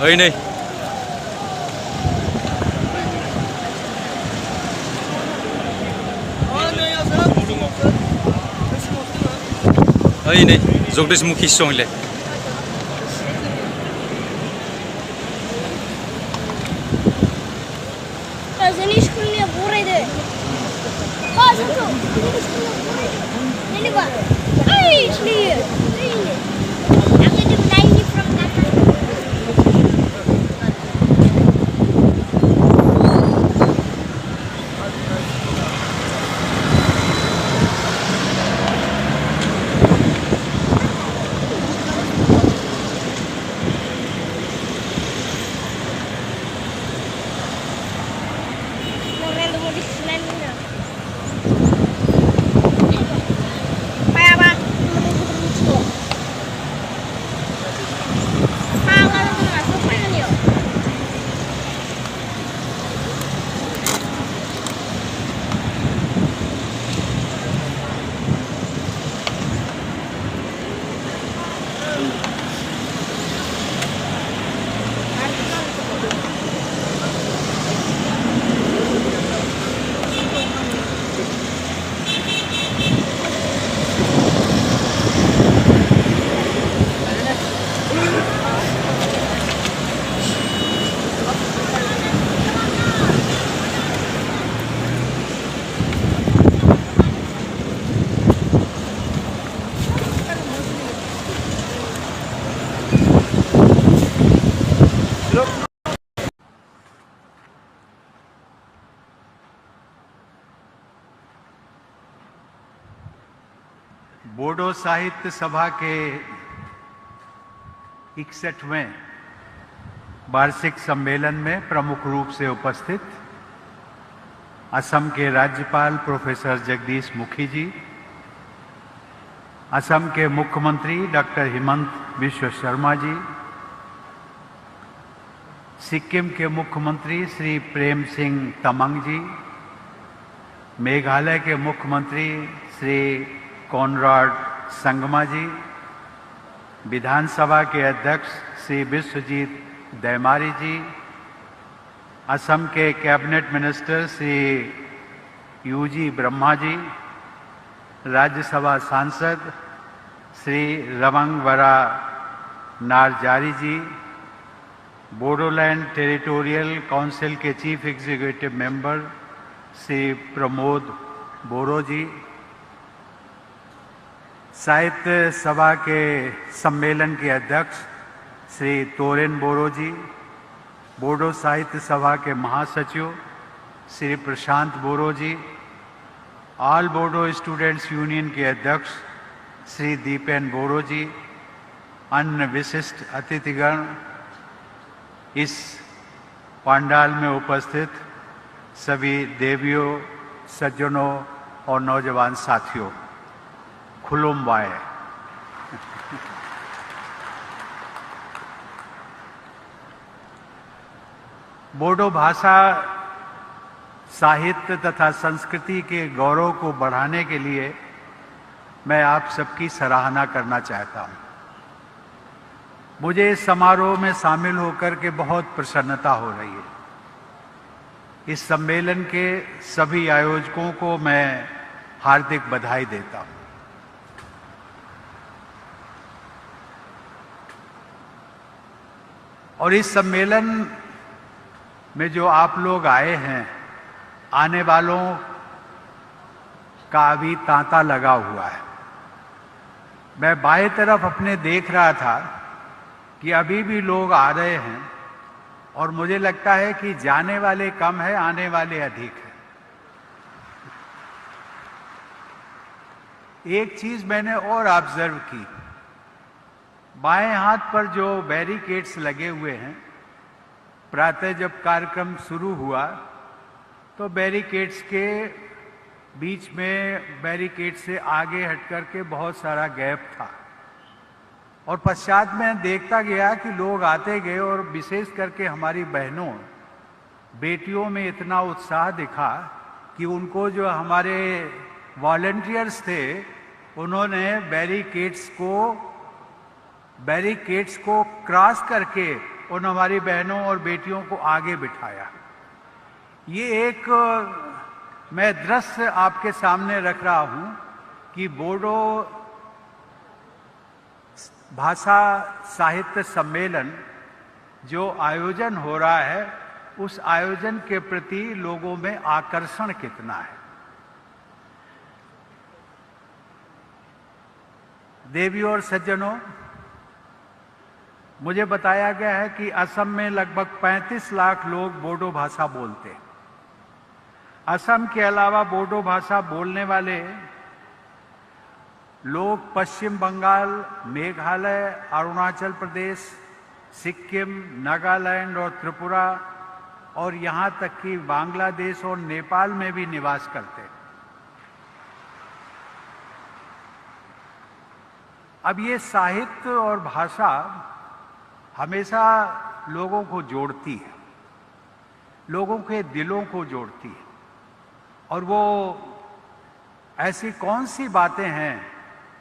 ओइ नै ओइ नै जगदीश मुखी सङले जोंनि स्कुलनि बरायदो जेनेबा ओइ स्लियो बोडो साहित्य सभा के 61वें वार्षिक सम्मेलन में प्रमुख रूप से उपस्थित असम के राज्यपाल प्रोफेसर जगदीश मुखी जी, असम के मुख्यमंत्री डॉक्टर हिमंत बिश्व शर्मा जी, सिक्किम के मुख्यमंत्री श्री प्रेम सिंह तमंग जी, मेघालय के मुख्यमंत्री श्री कॉनराड संगमा जी, विधानसभा के अध्यक्ष श्री विश्वजीत दैमारी जी, असम के कैबिनेट मिनिस्टर श्री यूजी ब्रह्मा जी, राज्यसभा सांसद Shri Rwngwra Narzary ji, Bodoland territorial council के chief executive member Shri Pramod Boro ji, Sahitya Sabha के सम्मेलन के अध्यक्ष श्री तोरेन बोरो जी, बोडो साहित्य सभा के महासचिव श्री प्रशांत बोरो जी, ऑल बोडो स्टूडेंट्स यूनियन के अध्यक्ष श्री दीपेन बोरो जी, अन्य विशिष्ट अतिथिगण, इस पंडाल में उपस्थित सभी देवियों, सज्जनों और नौजवान साथियों, खुलुमबाय। बोडो भाषा, साहित्य तथा संस्कृति के गौरव को बढ़ाने के लिए मैं आप सबकी सराहना करना चाहता हूं। मुझे इस समारोह में शामिल होकर के बहुत प्रसन्नता हो रही है। इस सम्मेलन के सभी आयोजकों को मैं हार्दिक बधाई देता हूं। और इस सम्मेलन में जो आप लोग आए हैं, आने वालों का अभी तांता लगा हुआ है। मैं बाएं तरफ अपने देख रहा था कि अभी भी लोग आ रहे हैं और मुझे लगता है कि जाने वाले कम है, आने वाले अधिक है। एक चीज मैंने और ऑब्जर्व की, बाएं हाथ पर जो बैरिकेड्स लगे हुए हैं, प्रातः जब कार्यक्रम शुरू हुआ तो बैरिकेड्स के बीच में, बैरिकेड से आगे हट करके बहुत सारा गैप था और पश्चात में देखता गया कि लोग आते गए और विशेष करके हमारी बहनों, बेटियों में इतना उत्साह दिखा कि उनको जो हमारे वॉलंटियर्स थे उन्होंने बैरिकेड्स को क्रॉस करके उन हमारी बहनों और बेटियों को आगे बिठाया। ये एक मैं दृश्य आपके सामने रख रहा हूं कि बोडो भाषा साहित्य सम्मेलन जो आयोजन हो रहा है, उस आयोजन के प्रति लोगों में आकर्षण कितना है। देवियों और सज्जनों, मुझे बताया गया है कि असम में लगभग 35 लाख लोग बोडो भाषा बोलते हैं। असम के अलावा बोडो भाषा बोलने वाले लोग पश्चिम बंगाल, मेघालय, अरुणाचल प्रदेश, सिक्किम, नागालैंड और त्रिपुरा और यहां तक कि बांग्लादेश और नेपाल में भी निवास करते हैं। अब ये साहित्य और भाषा हमेशा लोगों को जोड़ती है, लोगों के दिलों को जोड़ती है। और वो ऐसी कौन सी बातें हैं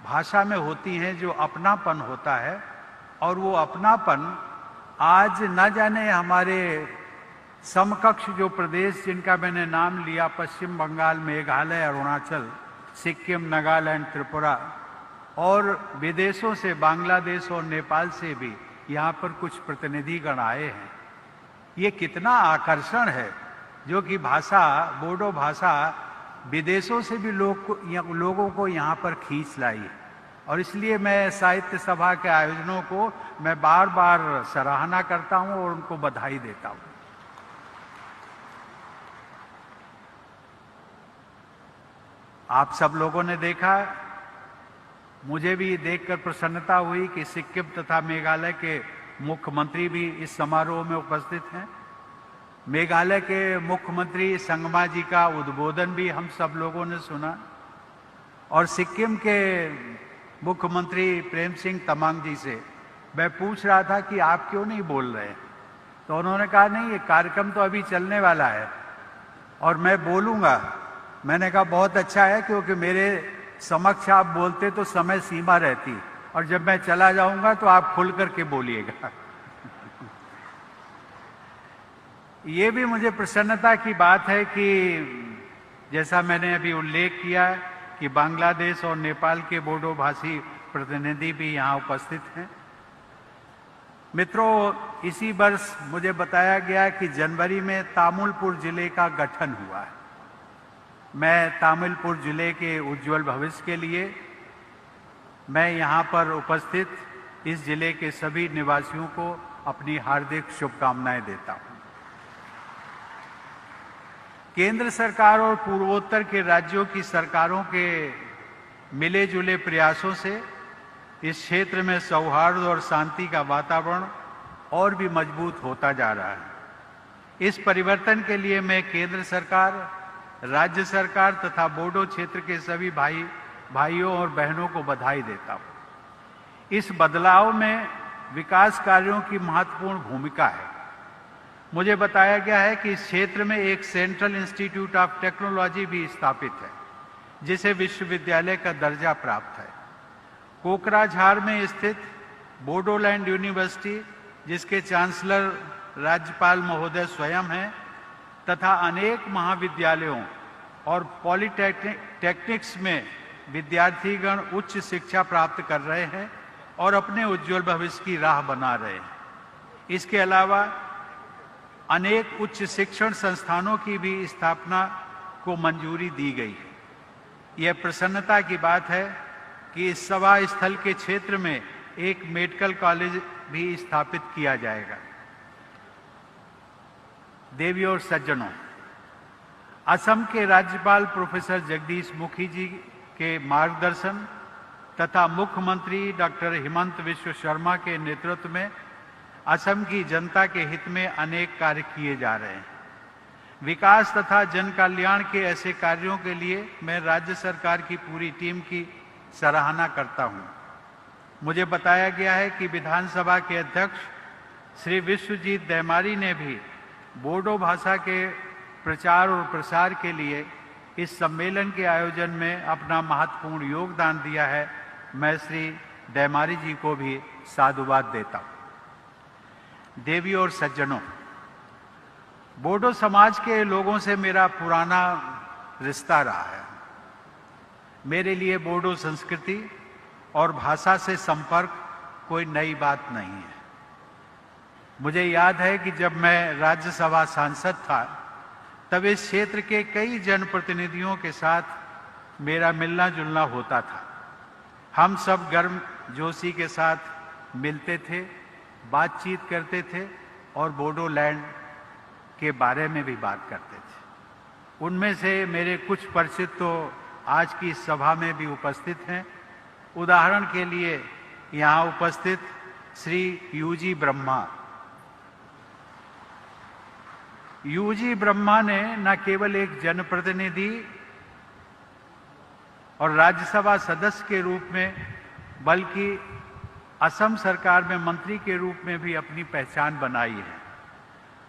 भाषा में होती हैं जो अपनापन होता है, और वो अपनापन आज न जाने हमारे समकक्ष जो प्रदेश जिनका मैंने नाम लिया, पश्चिम बंगाल, मेघालय, अरुणाचल, सिक्किम, नागालैंड, त्रिपुरा, और विदेशों से बांग्लादेश और नेपाल से भी यहाँ पर कुछ प्रतिनिधिगण आए हैं। ये कितना आकर्षण है जो कि भाषा, बोडो भाषा विदेशों से भी लोगों को यहाँ पर खींच लाई है। और इसलिए मैं साहित्य सभा के आयोजनों को मैं बार बार सराहना करता हूँ और उनको बधाई देता हूँ। आप सब लोगों ने देखा, मुझे भी देखकर प्रसन्नता हुई कि सिक्किम तथा मेघालय के मुख्यमंत्री भी इस समारोह में उपस्थित हैं। मेघालय के मुख्यमंत्री संगमा जी का उद्बोधन भी हम सब लोगों ने सुना, और सिक्किम के मुख्यमंत्री प्रेम सिंह तमांग जी से मैं पूछ रहा था कि आप क्यों नहीं बोल रहे हैं, तो उन्होंने कहा नहीं, ये कार्यक्रम तो अभी चलने वाला है और मैं बोलूंगा। मैंने कहा बहुत अच्छा है, क्योंकि मेरे समक्ष आप बोलते तो समय सीमा रहती, और जब मैं चला जाऊंगा तो आप खुल करके बोलिएगा। ये भी मुझे प्रसन्नता की बात है कि जैसा मैंने अभी उल्लेख किया कि बांग्लादेश और नेपाल के बोडो भाषी प्रतिनिधि भी यहाँ उपस्थित हैं। मित्रों, इसी वर्ष मुझे बताया गया कि जनवरी में तामुलपुर जिले का गठन हुआ है। मैं तामुलपुर जिले के उज्जवल भविष्य के लिए मैं यहाँ पर उपस्थित इस जिले के सभी निवासियों को अपनी हार्दिक शुभकामनाएं देता हूँ। केंद्र सरकार और पूर्वोत्तर के राज्यों की सरकारों के मिले जुले प्रयासों से इस क्षेत्र में सौहार्द और शांति का वातावरण और भी मजबूत होता जा रहा है। इस परिवर्तन के लिए मैं केंद्र सरकार, राज्य सरकार तथा बोडो क्षेत्र के सभी भाइयों और बहनों को बधाई देता हूँ। इस बदलाव में विकास कार्यों की महत्वपूर्ण भूमिका है। मुझे बताया गया है कि इस क्षेत्र में एक सेंट्रल इंस्टीट्यूट ऑफ टेक्नोलॉजी भी स्थापित है, जिसे विश्वविद्यालय का दर्जा प्राप्त है। कोकराझार में स्थित बोडोलैंड यूनिवर्सिटी, जिसके चांसलर राज्यपाल महोदय स्वयं हैं, तथा अनेक महाविद्यालयों और पॉलिटेक्निक्स में विद्यार्थीगण उच्च शिक्षा प्राप्त कर रहे हैं और अपने उज्जवल भविष्य की राह बना रहे हैं। इसके अलावा अनेक उच्च शिक्षण संस्थानों की भी स्थापना को मंजूरी दी गई है। यह प्रसन्नता की बात है कि इस सभा स्थल के क्षेत्र में एक मेडिकल कॉलेज भी स्थापित किया जाएगा। देवियों और सज्जनों, असम के राज्यपाल प्रोफेसर जगदीश मुखी जी के मार्गदर्शन तथा मुख्यमंत्री डॉक्टर हिमंत विश्व शर्मा के नेतृत्व में असम की जनता के हित में अनेक कार्य किए जा रहे हैं। विकास तथा जन कल्याण के ऐसे कार्यों के लिए मैं राज्य सरकार की पूरी टीम की सराहना करता हूं। मुझे बताया गया है कि विधानसभा के अध्यक्ष श्री विश्वजीत दैमारी ने भी बोडो भाषा के प्रचार और प्रसार के लिए इस सम्मेलन के आयोजन में अपना महत्वपूर्ण योगदान दिया है। मैं श्री दैमारी जी को भी साधुवाद देता हूं। देवियों और सज्जनों, बोडो समाज के लोगों से मेरा पुराना रिश्ता रहा है। मेरे लिए बोडो संस्कृति और भाषा से संपर्क कोई नई बात नहीं है। मुझे याद है कि जब मैं राज्यसभा सांसद था, तब इस क्षेत्र के कई जनप्रतिनिधियों के साथ मेरा मिलना जुलना होता था। हम सब गर्म जोशी के साथ मिलते थे, बातचीत करते थे और बोडोलैंड के बारे में भी बात करते थे। उनमें से मेरे कुछ परिचित तो आज की इस सभा में भी उपस्थित हैं। उदाहरण के लिए यहाँ उपस्थित श्री यूजी ब्रह्मा। यूजी ब्रह्मा ने न केवल एक जनप्रतिनिधि और राज्यसभा सदस्य के रूप में, बल्कि असम सरकार में मंत्री के रूप में भी अपनी पहचान बनाई है।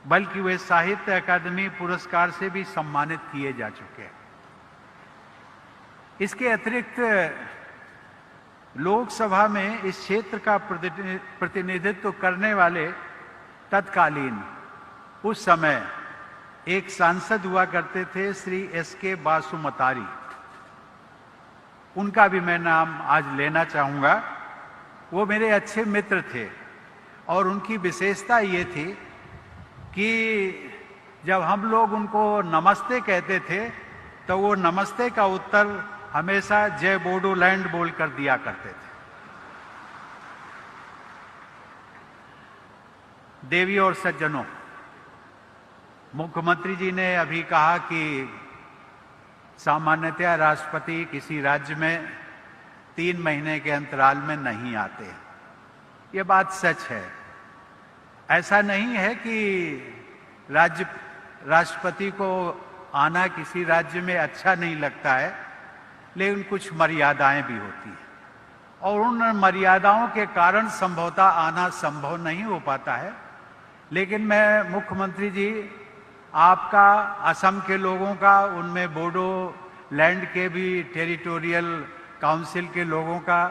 बल्कि वे साहित्य अकादमी पुरस्कार से भी सम्मानित किए जा चुके हैं। इसके अतिरिक्त लोकसभा में इस क्षेत्र का प्रतिनिधित्व करने वाले तत्कालीन उस समय एक सांसद हुआ करते थे, श्री एस.के. बासुमतारी। उनका भी मैं नाम आज लेना चाहूँगा। वो मेरे अच्छे मित्र थे और उनकी विशेषता ये थी कि जब हम लोग उनको नमस्ते कहते थे तो वो नमस्ते का उत्तर हमेशा जय बोडोलैंड बोलकर दिया करते थे। देवियों और सज्जनों, मुख्यमंत्री जी ने अभी कहा कि सामान्यतया राष्ट्रपति किसी राज्य में 3 महीने के अंतराल में नहीं आते हैं। ये बात सच है। ऐसा नहीं है कि राष्ट्रपति को आना किसी राज्य में अच्छा नहीं लगता है, लेकिन कुछ मर्यादाएं भी होती हैं और उन मर्यादाओं के कारण संभवतः आना संभव नहीं हो पाता है। लेकिन मैं मुख्यमंत्री जी, आपका, असम के लोगों का, उनमें बोडोलैंड के भी टेरिटोरियल काउंसिल के लोगों का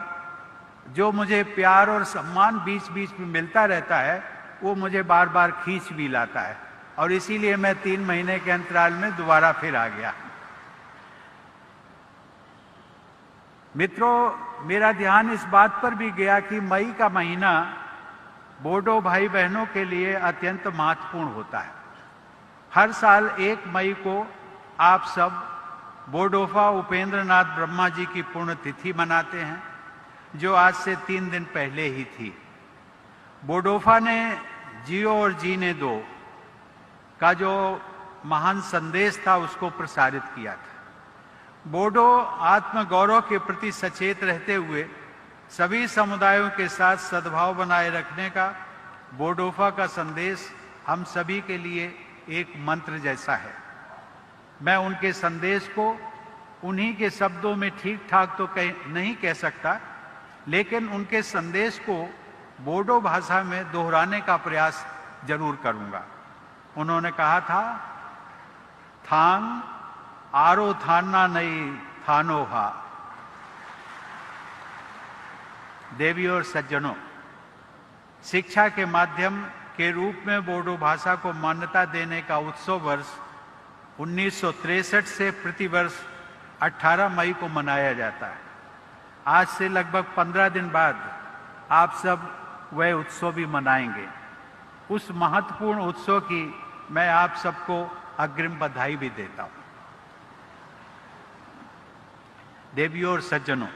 जो मुझे प्यार और सम्मान बीच बीच में मिलता रहता है, वो मुझे बार बार खींच भी लाता है और इसीलिए मैं 3 महीने के अंतराल में दोबारा फिर आ गया। मित्रों, मेरा ध्यान इस बात पर भी गया कि मई का महीना बोडो भाई बहनों के लिए अत्यंत महत्वपूर्ण होता है। हर साल 1 मई को आप सब बोडोफा उपेंद्र नाथ ब्रह्मा जी की पुण्यतिथि मनाते हैं, जो आज से 3 दिन पहले ही थी। बोडोफा ने जियो और जीने दो का जो महान संदेश था उसको प्रसारित किया था। बोडो आत्मगौरव के प्रति सचेत रहते हुए सभी समुदायों के साथ सद्भाव बनाए रखने का बोडोफा का संदेश हम सभी के लिए एक मंत्र जैसा है। मैं उनके संदेश को उन्हीं के शब्दों में ठीक ठाक तो नहीं कह सकता, लेकिन उनके संदेश को बोडो भाषा में दोहराने का प्रयास जरूर करूंगा। उन्होंने कहा था, थांग आरो थाना नहीं थानो हा। देवियों और सज्जनों, शिक्षा के माध्यम के रूप में बोडो भाषा को मान्यता देने का उत्सव वर्ष 1963 से प्रतिवर्ष 18 मई को मनाया जाता है। आज से लगभग 15 दिन बाद आप सब वह उत्सव भी मनाएंगे। उस महत्वपूर्ण उत्सव की मैं आप सबको अग्रिम बधाई भी देता हूं। देवियों और सज्जनों,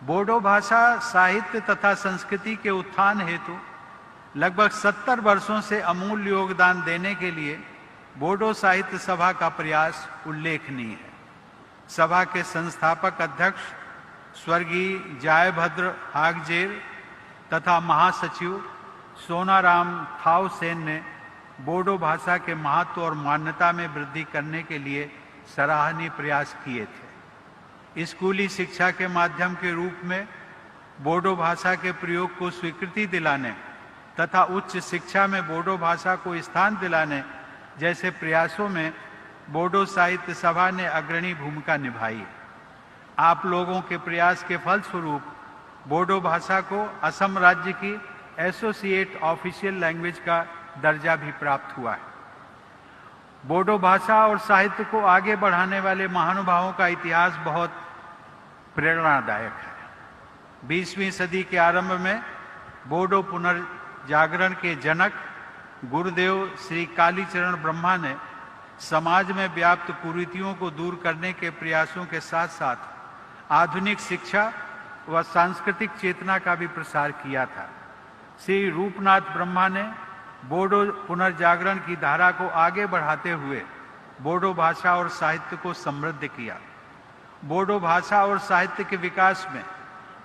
बोडो भाषा साहित्य तथा संस्कृति के उत्थान हेतु लगभग 70 वर्षों से अमूल्य योगदान देने के लिए बोडो साहित्य सभा का प्रयास उल्लेखनीय है। सभा के संस्थापक अध्यक्ष स्वर्गीय जयभद्र हागजेर तथा महासचिव सोनाराम थावसेन ने बोडो भाषा के महत्व और मान्यता में वृद्धि करने के लिए सराहनीय प्रयास किए थे। स्कूली शिक्षा के माध्यम के रूप में बोडो भाषा के प्रयोग को स्वीकृति दिलाने तथा उच्च शिक्षा में बोडो भाषा को स्थान दिलाने जैसे प्रयासों में बोडो साहित्य सभा ने अग्रणी भूमिका निभाई। आप लोगों के प्रयास के फलस्वरूप बोडो भाषा को असम राज्य की एसोसिएट ऑफिशियल लैंग्वेज का दर्जा भी प्राप्त हुआ है। बोडो भाषा और साहित्य को आगे बढ़ाने वाले महानुभावों का इतिहास बहुत प्रेरणादायक है। 20वीं सदी के आरंभ में बोडो पुनर्जागरण के जनक गुरुदेव श्री कालीचरण ब्रह्मा ने समाज में व्याप्त कुरीतियों को दूर करने के प्रयासों के साथ साथ आधुनिक शिक्षा व सांस्कृतिक चेतना का भी प्रसार किया था। श्री रूपनाथ ब्रह्मा ने बोडो पुनर्जागरण की धारा को आगे बढ़ाते हुए बोडो भाषा और साहित्य को समृद्ध किया। बोडो भाषा और साहित्य के विकास में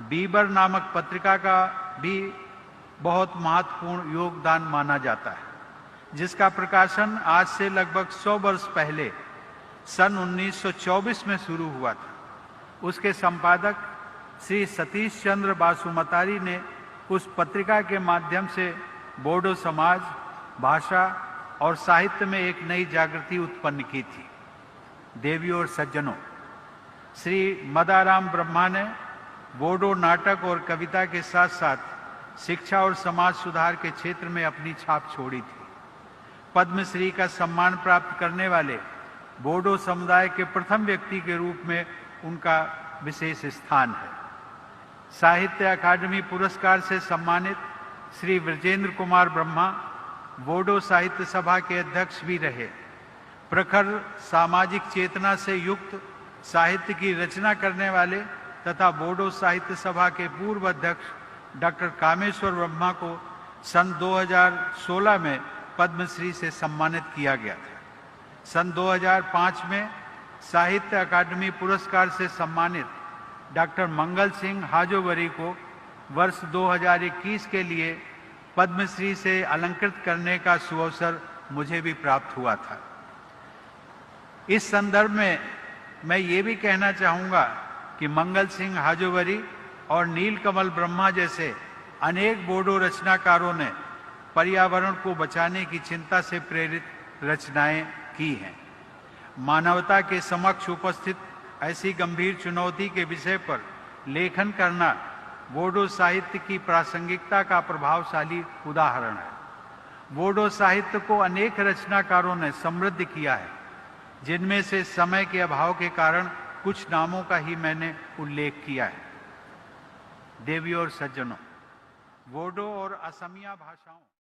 बीबर नामक पत्रिका का भी बहुत महत्वपूर्ण योगदान माना जाता है, जिसका प्रकाशन आज से लगभग 100 वर्ष पहले सन 1924 में शुरू हुआ था। उसके संपादक श्री सतीश चंद्र बासुमतारी ने उस पत्रिका के माध्यम से बोडो समाज, भाषा और साहित्य में एक नई जागृति उत्पन्न की थी। देवियों और सज्जनों, श्री मदाराम ब्रह्मा ने बोडो नाटक और कविता के साथ साथ शिक्षा और समाज सुधार के क्षेत्र में अपनी छाप छोड़ी थी। पद्मश्री का सम्मान प्राप्त करने वाले बोडो समुदाय के प्रथम व्यक्ति के रूप में उनका विशेष स्थान है। साहित्य अकादमी पुरस्कार से सम्मानित श्री विजेंद्र कुमार ब्रह्मा बोडो साहित्य सभा के अध्यक्ष भी रहे। प्रखर सामाजिक चेतना से युक्त साहित्य की रचना करने वाले तथा बोडो साहित्य सभा के पूर्व अध्यक्ष डॉक्टर कामेश्वर ब्रह्मा को सन 2016 में पद्मश्री से सम्मानित किया गया था। सन 2005 में साहित्य अकादमी पुरस्कार से सम्मानित डॉक्टर मंगल सिंह हाजोवरी को वर्ष 2021 के लिए पद्मश्री से अलंकृत करने का सुअवसर मुझे भी प्राप्त हुआ था। इस संदर्भ में मैं ये भी कहना चाहूँगा कि मंगल सिंह हाजोवरी और नीलकमल ब्रह्मा जैसे अनेक बोडो रचनाकारों ने पर्यावरण को बचाने की चिंता से प्रेरित रचनाएं की हैं। मानवता के समक्ष उपस्थित ऐसी गंभीर चुनौती के विषय पर लेखन करना बोडो साहित्य की प्रासंगिकता का प्रभावशाली उदाहरण है। बोडो साहित्य को अनेक रचनाकारों ने समृद्ध किया है, जिनमें से समय के अभाव के कारण कुछ नामों का ही मैंने उल्लेख किया है। देवियों और सज्जनों, बोडो और असमिया भाषाओं